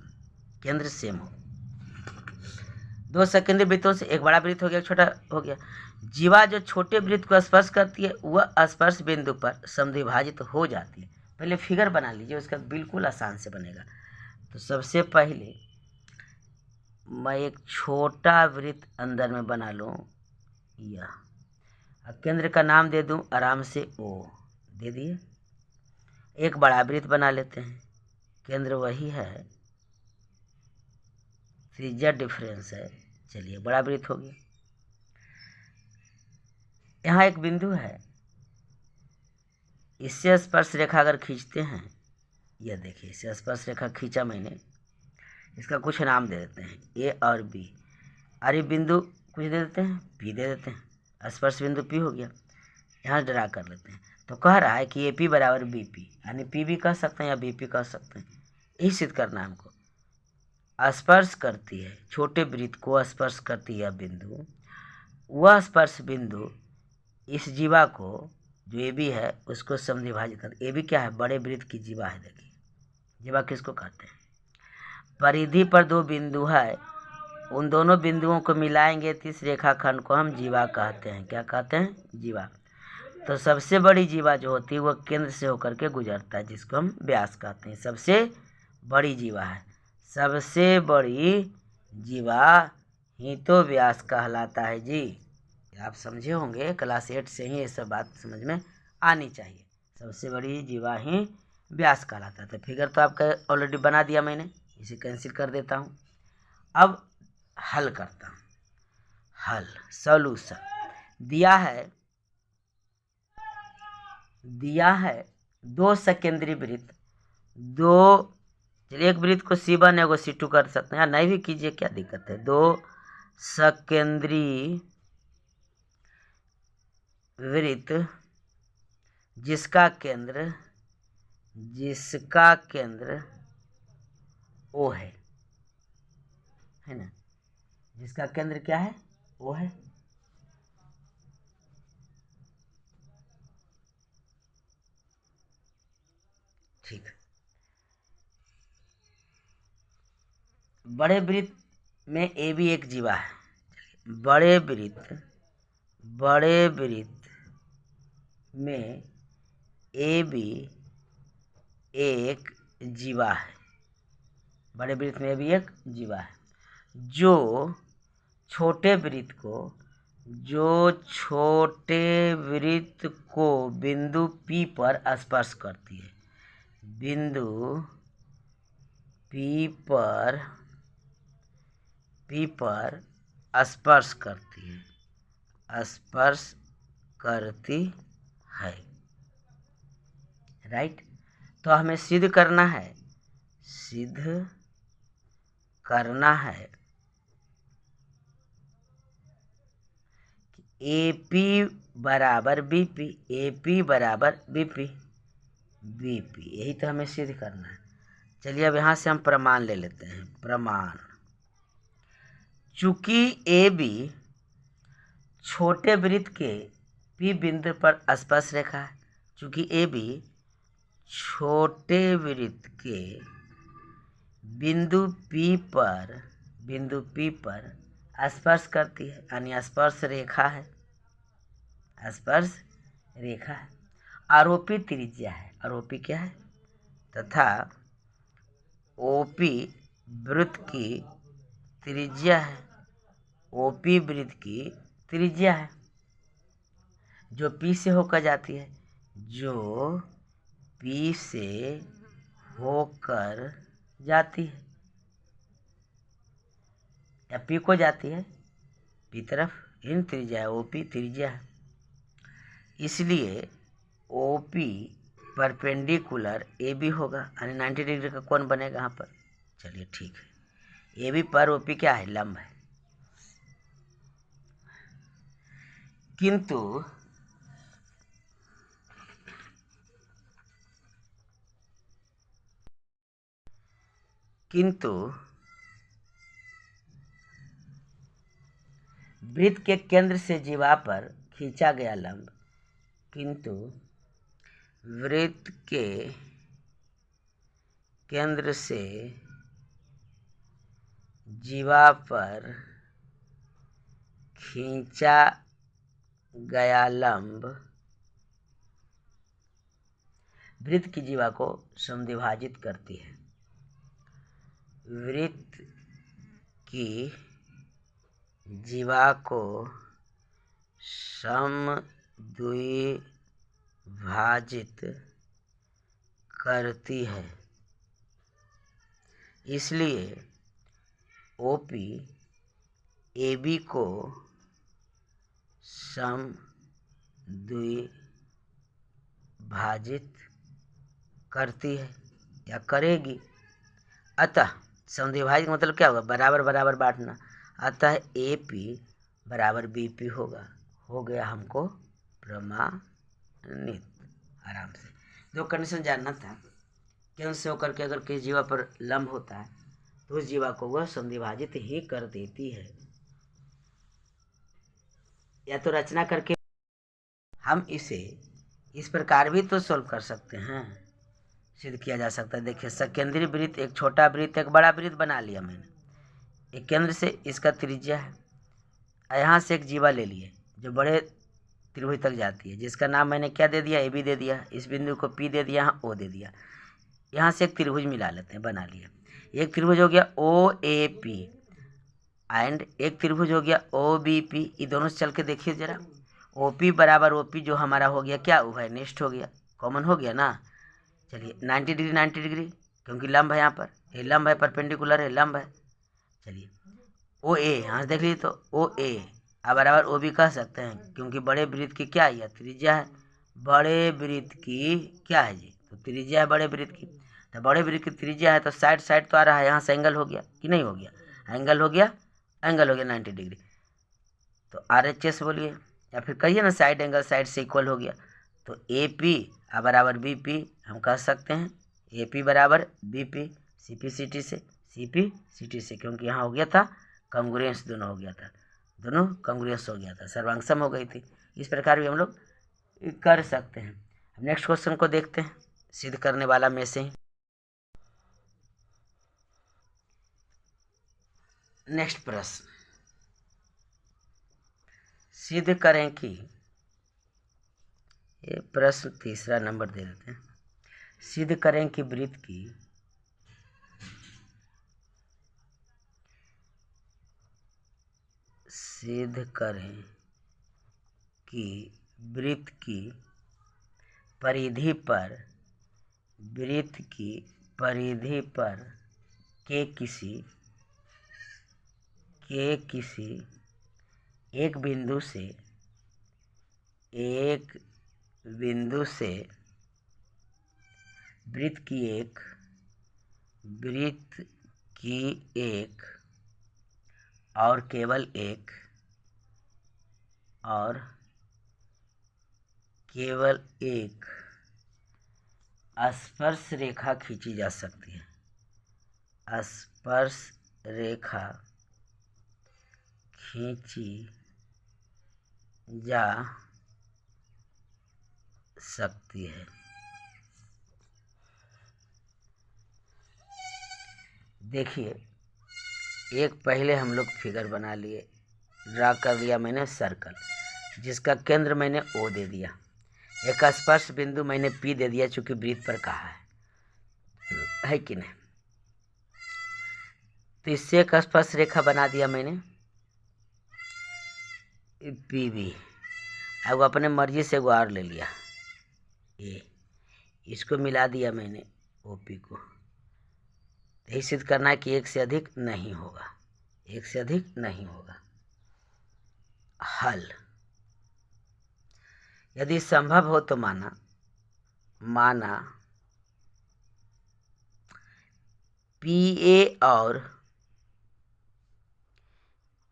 केंद्र सेम हो, 2 सकेंद्री वृत्तों से एक बड़ा वृत्त हो गया, छोटा हो गया। जीवा जो छोटे वृत्त को स्पर्श करती है वह स्पर्श बिंदु पर समद्विभाजित हो जाती है। पहले फिगर बना लीजिए, उसका बिल्कुल आसान से बनेगा। तो सबसे पहले मैं एक छोटा वृत्त अंदर में बना लूँ, यह केंद्र का नाम दे दूं आराम से, ओ दे दिए। एक बड़ा वृत्त बना लेते हैं, केंद्र वही है, त्रिज्या डिफरेंस है। चलिए बड़ा वृत्त हो गया। यहाँ एक बिंदु है, इससे स्पर्श रेखा अगर खींचते हैं, यह देखिए इससे स्पर्श रेखा खींचा मैंने, इसका कुछ नाम दे देते हैं ए और बी। अरे बिंदु कुछ दे देते हैं, पी दे देते हैं, स्पर्श बिंदु पी हो गया। यहाँ ड्रा कर लेते हैं। तो कह रहा है कि ए पी बराबर बी पी, यानी पी भी कह सकते हैं या बी पी कह सकते हैं। यही सिद्ध करना हमको। स्पर्श करती है, छोटे वृत्त को स्पर्श करती है बिंदु, वह स्पर्श बिंदु इस जीवा को जो ए बी है उसको समद्विभाजित करती है। ए बी क्या है? बड़े वृत्त की जीवा है। देखिए जीवा किसको कहते हैं? परिधि पर 2 बिंदु है, उन दोनों बिंदुओं को मिलाएंगे तो इस रेखाखंड को हम जीवा कहते हैं। क्या कहते हैं? जीवा। तो सबसे बड़ी जीवा जो होती है वह केंद्र से होकर के गुजरता है, जिसको हम व्यास कहते हैं। सबसे बड़ी जीवा है, सबसे बड़ी जीवा ही तो व्यास कहलाता है जी। आप समझे होंगे, क्लास 8 से ही ये सब बात समझ में आनी चाहिए। सबसे बड़ी जीवा ही व्यास कहलाता है। तो फिगर तो आपका ऑलरेडी बना दिया मैंने, इसे कैंसिल कर देता हूँ। अब हल करता हूँ। हल सॉल्यूशन दिया है 2 सकेंद्री वृत्त, चलिए एक वृत्त को C1 एगो C2 कर सकते हैं, नहीं भी कीजिए, क्या दिक्कत है। 2 सकेंद्री वृत्त जिसका केंद्र O है ना? जिसका केंद्र क्या है? O है। ठीक। बड़े वृत्त में ए भी एक जीवा है। बड़े वृत्त में ए भी एक जीवा है। बड़े वृत्त में भी एक जीवा है जो छोटे वृत्त को बिंदु P पर स्पर्श करती है। बिंदु P पर स्पर्श करती है। राइट। तो हमें सिद्ध करना है AP बराबर BP, AP बराबर BP, BP, यही तो हमें सिद्ध करना है। चलिए अब यहाँ से हम प्रमाण ले लेते हैं। प्रमाण, चूंकि AB छोटे वृत्त के P बिंदु पर स्पर्श रेखा है, चूंकि AB छोटे वृत्त के बिंदु P पर स्पर्श करती है, यानी स्पर्श रेखा है, स्पर्श रेखा है। आरोपी त्रिज्या है, आरोपी क्या है, तथा OP वृत्त की त्रिज्या है, OP वृत्त की त्रिज्या है, जो P से होकर जाती है, जो P से होकर जाती है, या P को जाती है, P तरफ, इन त्रिज्या है, OP त्रिज्या है। इसलिए OP परपेंडिकुलर AB होगा, यानी 90 डिग्री का कोण बनेगा यहाँ पर। चलिए ठीक है, AB पर OP क्या है, लंब है। किंतु वृत्त के केंद्र से जीवा पर खींचा गया लंब, किंतु वृत्त के केंद्र से जीवा पर खींचा गया लंब वृत्त की जीवा को समद्विभाजित करती है। वृत्त की जीवा को समद्विभाजित करती है। इसलिए OP AB को समद्विभाजित करती है या करेगी। अतः समद्विभाजित मतलब क्या होगा, बराबर बराबर बांटना। अतः AP बराबर BP होगा। हो गया हमको प्रमाणित। आराम से दो कंडीशन जानना था। केंद्र से होकर के अगर किसी जीवा पर लंब होता है तो उस जीवा को वह समद्विभाजित ही कर देती है। या तो रचना करके हम इसे इस प्रकार भी तो सोल्व कर सकते हैं, सिद्ध किया जा सकता है। देखिए, सकेंद्रीय वृत्त, एक छोटा वृत्त एक बड़ा वृत्त बना लिया मैंने। एक केंद्र से इसका त्रिज्या है, यहाँ से एक जीवा ले लिए जो बड़े त्रिभुज तक जाती है, जिसका नाम मैंने क्या दे दिया, AB दे दिया। इस बिंदु को P दे दिया, यहाँ O दे दिया। यहाँ से एक त्रिभुज मिला लेते हैं, बना लिया। एक त्रिभुज हो गया OAP एंड एक त्रिभुज हो गया OBP। ये दोनों से चल के देखिए जरा। OP बराबर OP जो हमारा हो गया क्या, उभयनिष्ठ हो गया, कॉमन हो गया ना। चलिए 90 डिग्री 90 डिग्री, क्योंकि लंब है, यहाँ पर ये लंब है, परपेंडिकुलर है, लंब है। चलिए OA यहाँ से देख लीजिए तो OA अब बराबर OB कह सकते हैं, क्योंकि बड़े वृत्त की क्या है, त्रिज्या है। बड़े वृत्त की क्या है जी, तो त्रिज्या है बड़े वृत्त की। तो बड़े वृत्त की त्रिज्या है तो साइड साइड तो आ रहा है, यहाँ से एंगल हो गया कि नहीं हो गया, एंगल हो गया, एंगल हो गया 90 डिग्री। तो RHS बोलिए, या फिर कहिए ना साइड एंगल साइड से इक्वल हो गया। तो AP बराबर BP हम कह सकते हैं, AP बराबर BP, CP CT से, क्योंकि यहाँ हो गया था कॉन्ग्रुएंस, दोनों हो गया था, दोनों कॉन्ग्रुएंस हो गया था, सर्वांगसम हो गई थी। इस प्रकार भी हम लोग कर सकते हैं। अब नेक्स्ट क्वेश्चन को देखते हैं, सिद्ध करने वाला में से ही। नेक्स्ट प्रश्न, सिद्ध करें कि, ये प्रश्न तीसरा नंबर दे देते हैं। सिद्ध करें कि वृत्त की सिद्ध करें कि वृत्त की परिधि पर के किसी एक बिंदु से वृत्त कि एक और केवल एक और केवल एक स्पर्श रेखा खींची जा सकती है। स्पर्श रेखा खींची जा सकती है। देखिए, एक पहले हम लोग फिगर बना लिए, ड्रा कर लिया मैंने सर्कल, जिसका केंद्र मैंने O दे दिया। एक स्पर्श बिंदु मैंने P दे दिया, चूंकि वृत्त पर कहा है कि नहीं। तो इससे एक स्पर्श रेखा बना दिया मैंने PB। अब अपने मर्जी से गुआर ले लिया ये, इसको मिला दिया मैंने OP को। यही सिद्ध करना है कि एक से अधिक नहीं होगा, एक से अधिक नहीं होगा। हल, यदि संभव हो तो माना PA और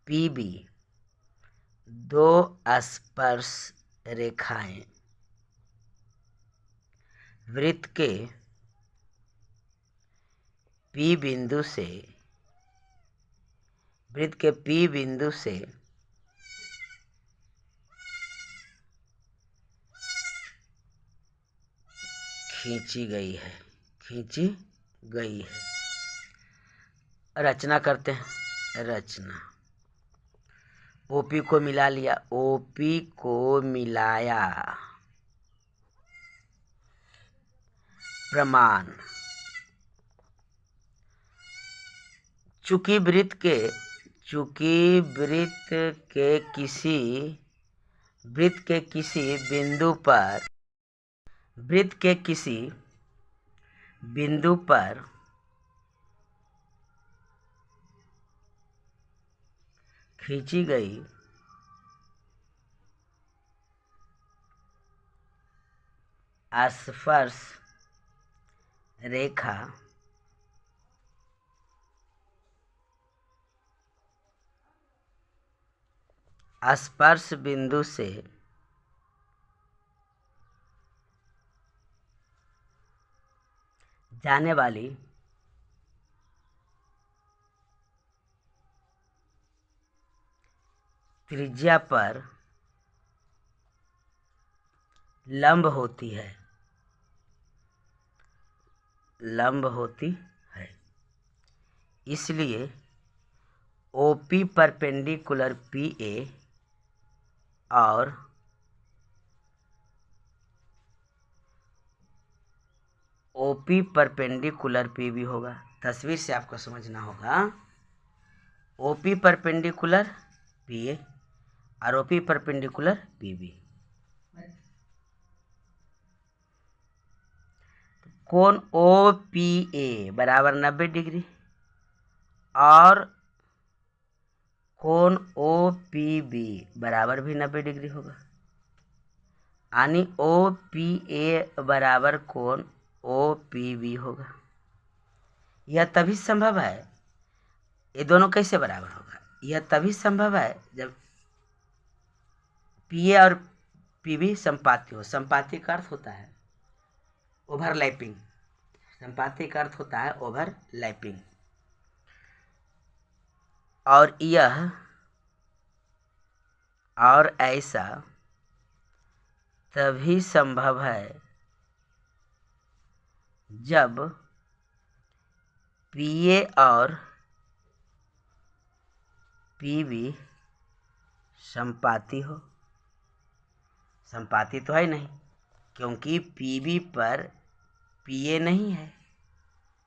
PB दो स्पर्श रेखाएं वृत्त के P बिंदु से खींची गई है। रचना करते हैं। रचना, OP को मिला लिया, OP को मिलाया। प्रमाण, चूंकि वृत्त के किसी बिंदु पर खींची गई स्पर्श रेखा स्पर्श बिंदु से जाने वाली त्रिज्या पर लंब होती है। इसलिए OP परपेंडिकुलर PA और OP परपेंडिकुलर PB होगा। तस्वीर से आपको समझना होगा। OP परपेंडिकुलर PA और OP परपेंडिकुलर PB। कोण OPA बराबर 90 डिग्री और कोण OPB बराबर भी 90 डिग्री होगा। यानी OPA बराबर कोण OPB होगा। यह तभी संभव है, ये दोनों कैसे बराबर होगा? यह तभी संभव है जब PA और PB संपाती हो। संपाती का अर्थ होता है ओवरलैपिंग। संपाती का अर्थ होता है ओवरलैपिंग। और ऐसा तभी संभव है जब PA और PB संपाती हो। संपाती तो है नहीं, क्योंकि PB पर PA नहीं है,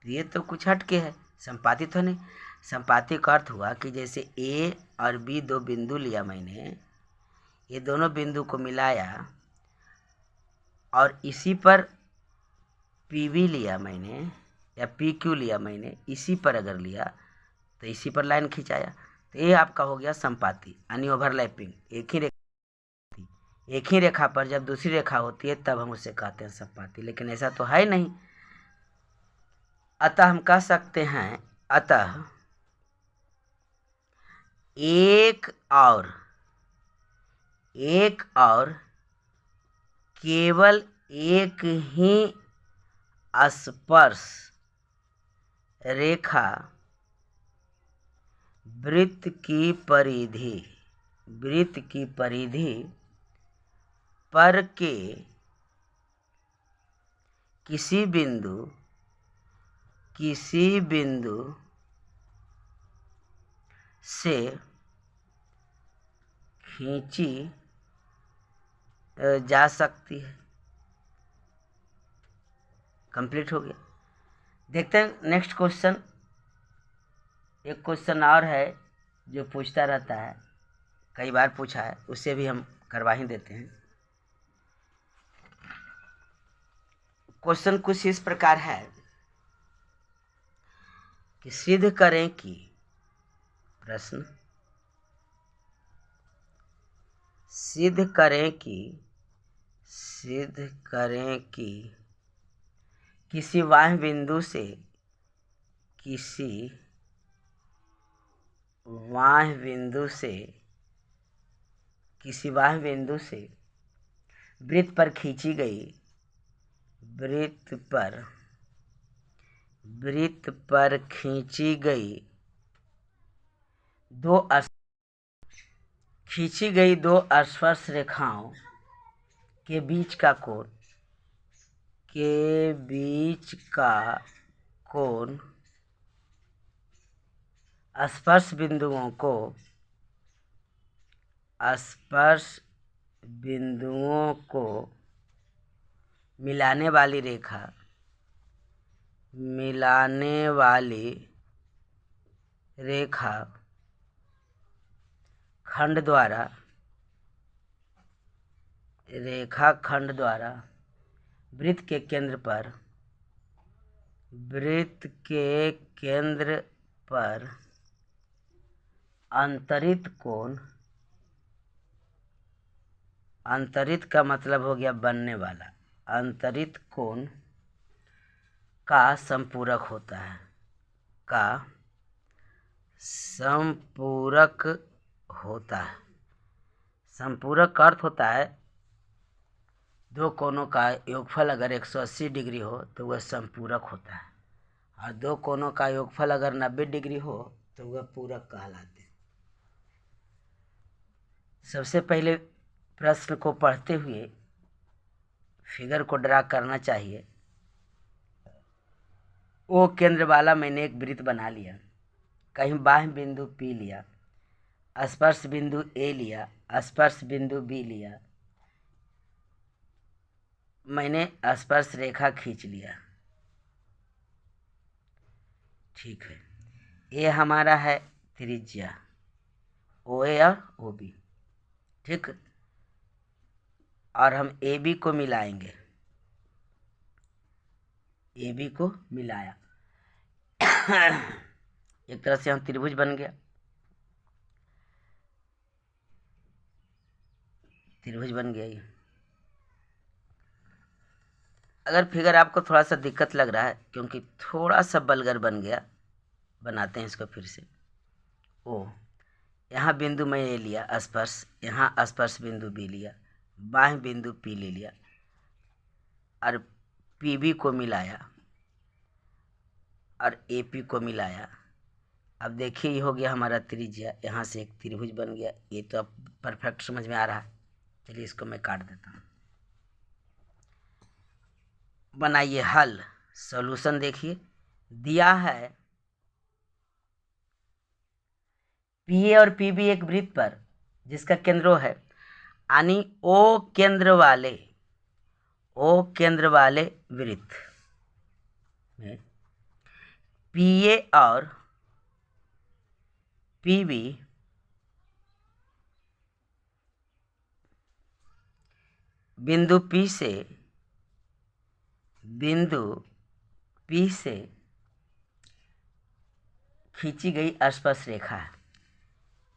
ये तो कुछ हटके है, संपाती तो नहीं। संपाती का अर्थ हुआ कि जैसे A और B दो बिंदु लिया मैंने, ये दोनों बिंदु को मिलाया और इसी पर PB लिया मैंने या PQ लिया मैंने, इसी पर अगर लिया तो इसी पर लाइन खिंचाया, तो ये आपका हो गया संपाती, यानी ओवरलैपिंग। एक ही रेखा पर जब दूसरी रेखा होती है तब हम उसे कहते हैं संपाती, लेकिन ऐसा तो है नहीं। अतः हम कह सकते हैं अतः एक और केवल एक ही स्पर्श रेखा वृत्त की परिधि पर के किसी बिंदु से खींची जा सकती है। कंप्लीट हो गया। देखते हैं नेक्स्ट क्वेश्चन। एक क्वेश्चन और है जो पूछता रहता है, कई बार पूछा है, उससे भी हम करवा ही देते हैं। क्वेश्चन कुछ इस प्रकार है कि सिद्ध करें कि किसी बाह्य बिंदु से वृत्त पर खींची गई दो स्पर्श रेखाओं के बीच का कोण स्पर्श बिंदुओं को मिलाने वाली रेखा खंड द्वारा वृत्त के केंद्र पर अंतरित का मतलब हो गया बनने वाला, अंतरित कोण का संपूरक होता है। संपूरक का अर्थ होता है दो कोणों का योगफल अगर 180 डिग्री हो तो वह संपूरक होता है, और दो कोणों का योगफल अगर 90 डिग्री हो तो वह पूरक कहलाते हैं। सबसे पहले प्रश्न को पढ़ते हुए फिगर को ड्रा करना चाहिए। ओ केंद्र वाला मैंने एक वृत्त बना लिया, कहीं बाह्य बिंदु P लिया, स्पर्श बिंदु A लिया, स्पर्श बिंदु B लिया, मैंने स्पर्श रेखा खींच लिया। ठीक है, ये हमारा है त्रिज्या OA और OB। ठीक, और हम AB को मिलाएंगे। AB को मिलाया एक तरह से हम त्रिभुज बन गया। ये अगर फिगर आपको थोड़ा सा दिक्कत लग रहा है क्योंकि थोड़ा सा बलगर बन गया, बनाते हैं इसको फिर से। ओ यहाँ बिंदु मैं ए लिया स्पर्श, यहाँ स्पर्श बिंदु B लिया, बाह्य बिंदु P ले लिया और PB को मिलाया और AP को मिलाया। अब देखिए ये हो गया हमारा त्रिज्या, यहाँ से एक त्रिभुज बन गया। ये तो अब परफेक्ट समझ में आ रहा है। चलिए इसको मैं काट देता हूँ। बनाइए हल। सॉल्यूशन देखिए, दिया है PA और PB एक वृत्त पर जिसका केंद्र है, यानी O केंद्र वाले वृत्त में PA और PB बिंदु P से खींची गई स्पर्श रेखा है।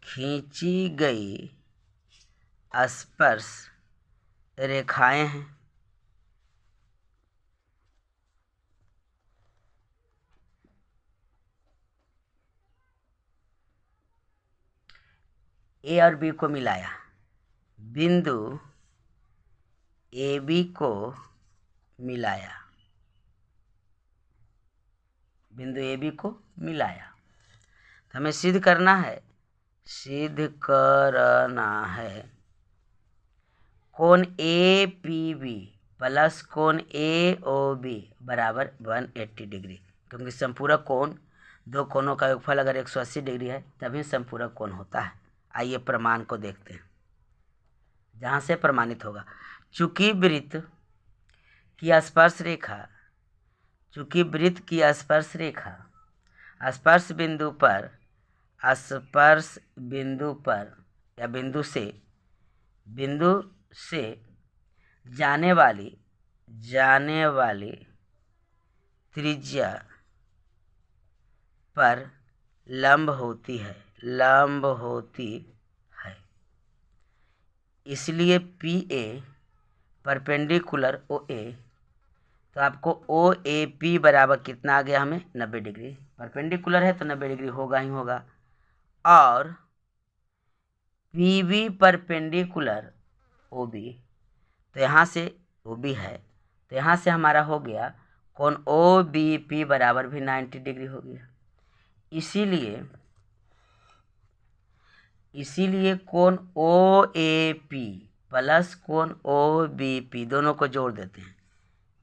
खींची गई स्पर्श रेखाएं हैं। ए और बी को मिलाया, बिंदु ए बी को मिलाया, बिंदु ए बी को मिलाया। तो हमें सिद्ध करना है कोण ए पी बी प्लस कोण ए ओ बी बराबर 180 डिग्री, क्योंकि संपूरक कोण दो कोणों का योगफल अगर 180 डिग्री है तभी संपूरक कोण होता है। आइए प्रमाण को देखते हैं जहाँ से प्रमाणित होगा। चूंकि वृत्त की स्पर्श रेखा स्पर्श बिंदु पर या बिंदु से जाने वाली त्रिज्या पर लंब होती है, इसलिए पी ए परपेंडिकुलर ओ ए, तो आपको ओ ए पी बराबर कितना आ गया हमें 90 डिग्री। परपेंडिकुलर है तो 90 डिग्री होगा ही होगा। और P B perpendicular O B, तो यहाँ से ओ बी है तो यहाँ से हमारा हो गया कोण ओ बी पी बराबर भी 90 डिग्री हो गया। इसीलिए कोण ओ ए पी प्लस कोण ओ बी पी दोनों को जोड़ देते हैं,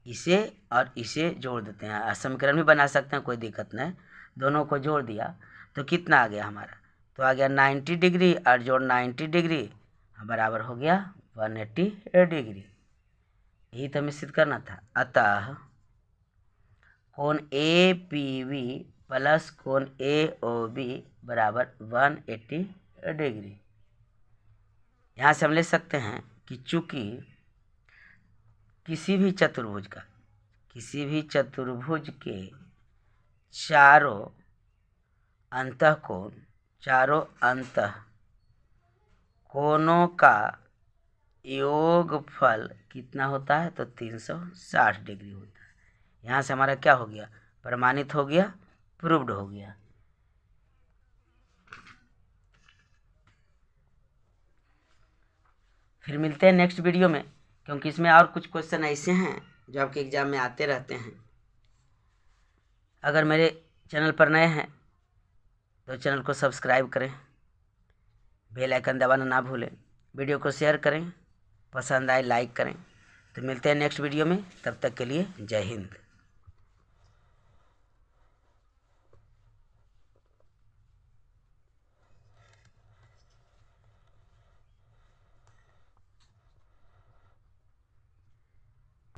इसे और इसे जोड़ देते हैं। समीकरण भी बना सकते हैं, कोई दिक्कत नहीं। दोनों को जोड़ दिया तो कितना आ गया हमारा, तो आ गया 90 डिग्री और जोड़ 90 डिग्री बराबर हो गया 180 डिग्री। यही तो हमें सिद्ध करना था। अतः कोण ए पी बी प्लस कोण ए ओ बी बराबर 180 डिग्री। यहाँ से हम ले सकते हैं कि चूंकि किसी भी चतुर्भुज के चारों अंतःकोणों का योगफल कितना होता है, तो 360 डिग्री होता है। यहाँ से हमारा क्या हो गया, प्रमाणित हो गया, प्रूव्ड हो गया। फिर मिलते हैं नेक्स्ट वीडियो में, क्योंकि इसमें और कुछ क्वेश्चन ऐसे हैं जो आपके एग्जाम में आते रहते हैं। अगर मेरे चैनल पर नए हैं तो चैनल को सब्सक्राइब करें, बेल आइकन दबाना ना भूलें, वीडियो को शेयर करें, पसंद आए लाइक करें। तो मिलते हैं नेक्स्ट वीडियो में, तब तक के लिए जय हिंद।